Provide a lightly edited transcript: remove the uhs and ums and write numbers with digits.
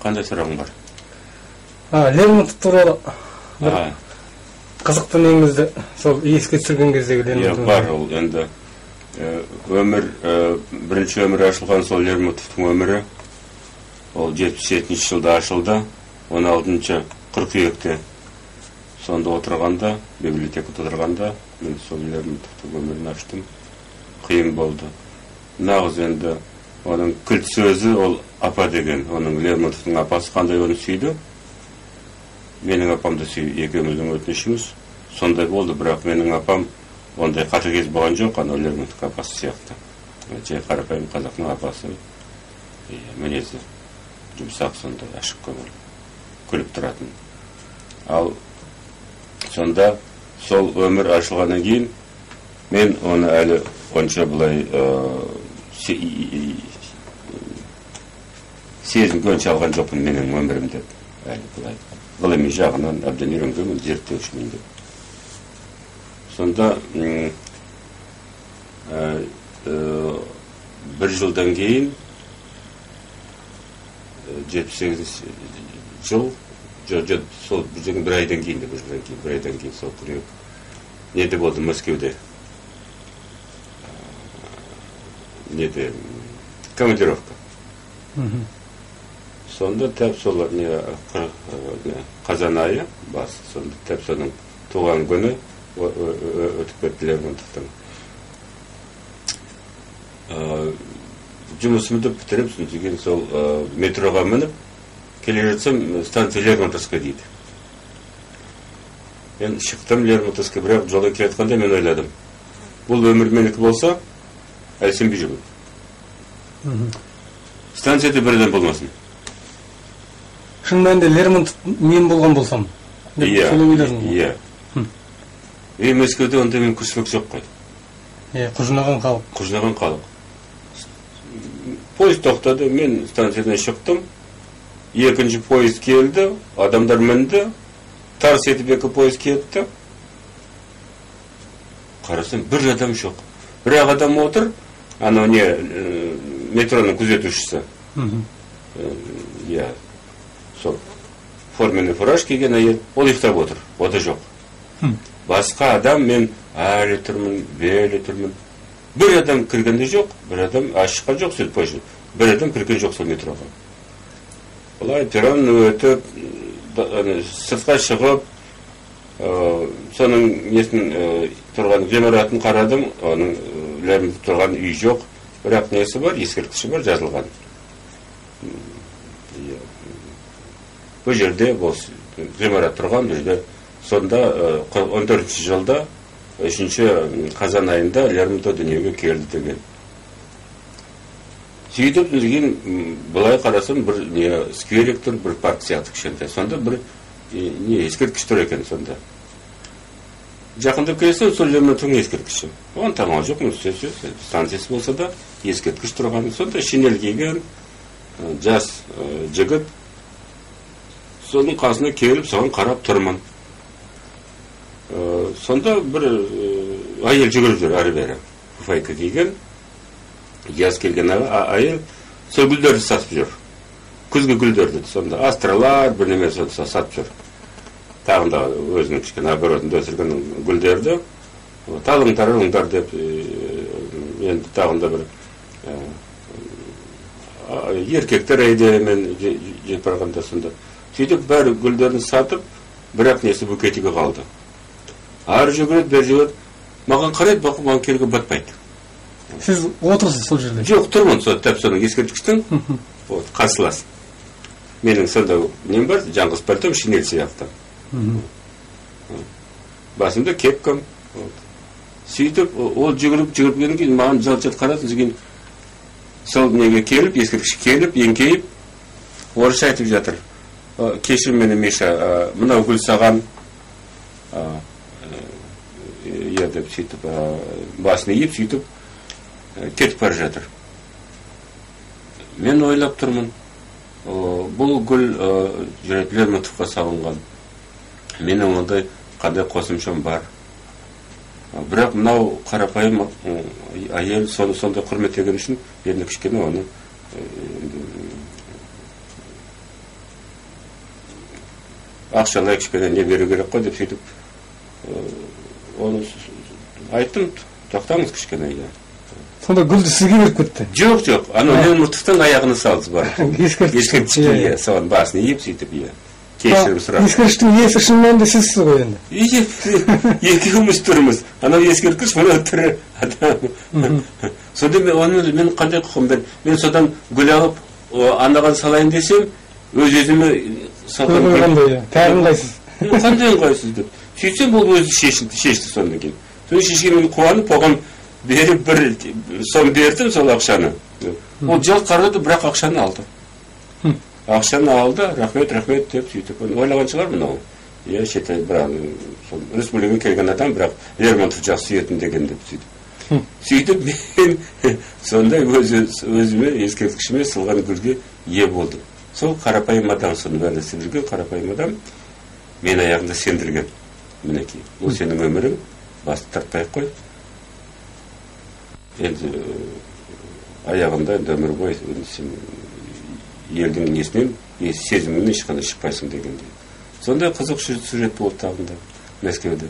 Қандай сұрағың бар? Лермонтов туралы қызықты неңізді сол еске түсірген кездегі Лермонтов. Бар, ол енді бірінші өмірі ашылған сол Лермонтовтың өмірі, ол 77 жылда ашылды. 16 қыркүйекте сонда отырғанда, библиотекада отырғанда, мен сол Лермонтовтың өмірін аштым. Қиын болды. Нағыз енді оның кілт сөзі ол апа деген. Оның Лермонтовтың апасы қандай оны сүйді. Менің апамды сүйді, екеуміздің өтінішіміз сондай болды, бірақ менің апам ондай қатыгез болған жоқ, анау Лермонтов апасы сияқты. Жай қарапайым қазақтың апасы, мінезі жұмсақ, сондай ашық көңіл, күліп тұратын. Ал сонда сол өмір ашылғаннан кейін мен оны әлі онша бұлай сезімге онша алған жоқпын менің өмірімді. Әлі бұлай ғылыми жағынан әбден үйренгенмін, зерттеушімін деп. Сонда бір жылдан кейін 78 жыл, сол бір айдан кейін, бір айдан кейін сол күрек неде болды Мәскеуде, неде командировка. Сонда тәп солар қазан айы бас, сонда тәп соның туған күні өтіп кетті Лермонтовтың. Жұмысымды бітіріп, деген сол метроға мініп, келе жатсам, станция Лермонтовская дейді. Мен шықтым Лермонтовская, бірақ жолда келе жатқанда мен ойладым. Бұл өмір менікі болса, әлсінбей жүрмін. Станцияда бір адам болмасын. Шын мәнінде Лермонтов мен болған болсам? Иә. Мәскеуде онда мен күрсімек жоқ қой. Құжынаған халық. Құжынаған халық. Поезд тоқтады, мен станциядан шықтым. Екінші поезд келді, адамдар мінді. Тарс етіп екі поезд кетті. Қарасам, бір адам жоқ. Бірақ адам отыр, анау не, метроның күзетушісі. Сол форменный фураж киген әйел, ол ұйықтап отыр, ода жоқ. Басқа адам, мен әлі тұрмын, белі тұрмын. Бір адам кіргенде жоқ, бір адам ашыққа жоқ сөз пойшы. Бір адам кірген жоқ сол метроға. Олай перрон өтіп, сыртқа шығып, соның несін тұрған ғимаратын қарадым, оның Лермонтов тұрған үй жоқ, бірақ несі бар, ескерткіші бар, жазылған. Бұл жерде ғимарат тұрған, бұл жерде сонда 14 жылда 3 қазан айында Лермонтов дүниеге келді деген. Сөйтіп деген былай қарасам бір скверик тұр, бір парк сияқты кішкентай. Сонда бір ескерткіш тұр екен сонда. Жақындап келсем, сол Лермонтовтың ескерткіші. Оған таңау жоқ, станциясы болса да ескерткіш тұрған. Сонда шинель киген жас жігіт соның қасына келіп, соған қарап тұрмын. Сонда бір айел жүгіріп жүр, әрі бері. Фуфайка киген, яз келген айел, сол гүлдерді сатып жүр. Күзгі гүлдерді. Сонда астралар, бір неме сатып жүр. Тағында өзінің кішкен оборотында өсірген гүлдерді. Талыңдар, ұңдар деп, енді тағында бір еркектер әйде мен жеп барғанда сонда. Сөйтіп бәрі гүлдерін сатып, бірақ несі букетіге қалды. Ары жүгіреді, бер жүгіреді. Маған қарайды, бақы маған келге батпайды. Сіз отырсыз сол жерде? Жоқ, тұрмын, тәп соның ескерткіштің қарсылас. Менің сонда нем бар, жаңғыз пальтом, шинель сияқты. Басымда кепкам. Сөйтіп, ол жүгіріп келген кейін, маған жалт-жалт қарады, деген сол неге келіп, ескерткіш келіп, еңкейіп, орысша айтып жатыр. Кешір мені, Миша, мынау гүл саған, деп сөйтіп, басын иіп, сөйтіп, кетіп бара жатыр. Мен ойлап тұрмын, бұл гүл Лермонтовқа салынған. Менің ондай қандай қосымшам бар. Бірақ мынау қарапайым әйел сонда құрметтеген үшін енді кішкене оны акчалай кичкене не беру керек кой деп сөйтүп onu айттым, токтоңуз кичкене. Сонда гүлдү сизге берип кетти? Жок, жок. Аны Лермонтовдун аягына салды бар. Эскерткичке, сонун баасын ийип сөйтүп, кеширим сурап. Эскерткичтин ээси чын мәнинде сизсиз го энди. Экөөбүз турбуз. Анау эскерткич, мына тирі адам. Сонда мен кандай кукум, мен содан гүл алып, анаган салайын десем, өз-өзүмө салган кандай, тәгин кайсыз? Кандай ыңгайсыз деп. Сөйтсем бул өзү шешти сондан кийин. Соны шешкен мен кубанып, огам берип бир сом бердим сол акчаны. Ол жал карады, бирок акчаны алды. Акчаны алды, рахмет деп сөйтүп. Ойлаган чыгар мына. Шетел бирок республикага келген адам, бирок Лермонтов жакшы сүйөтүн деген деп сөйтүп. Сөйтүп мен сондай өзүмө эскерткичиме сылган гүлгө ээ болдум. Сол карапайым адам, сону баары сиздерге карапайым адам мен аягында сендирген. Минекей, бул сенин өмүрүң, басты тартпай кой. Енді аяғында өмір бойы сен елдің несінен, сезімінен ешқандай шықпайсың дегенде. Сондай қызық сюжет болды тағында Мәскеуде.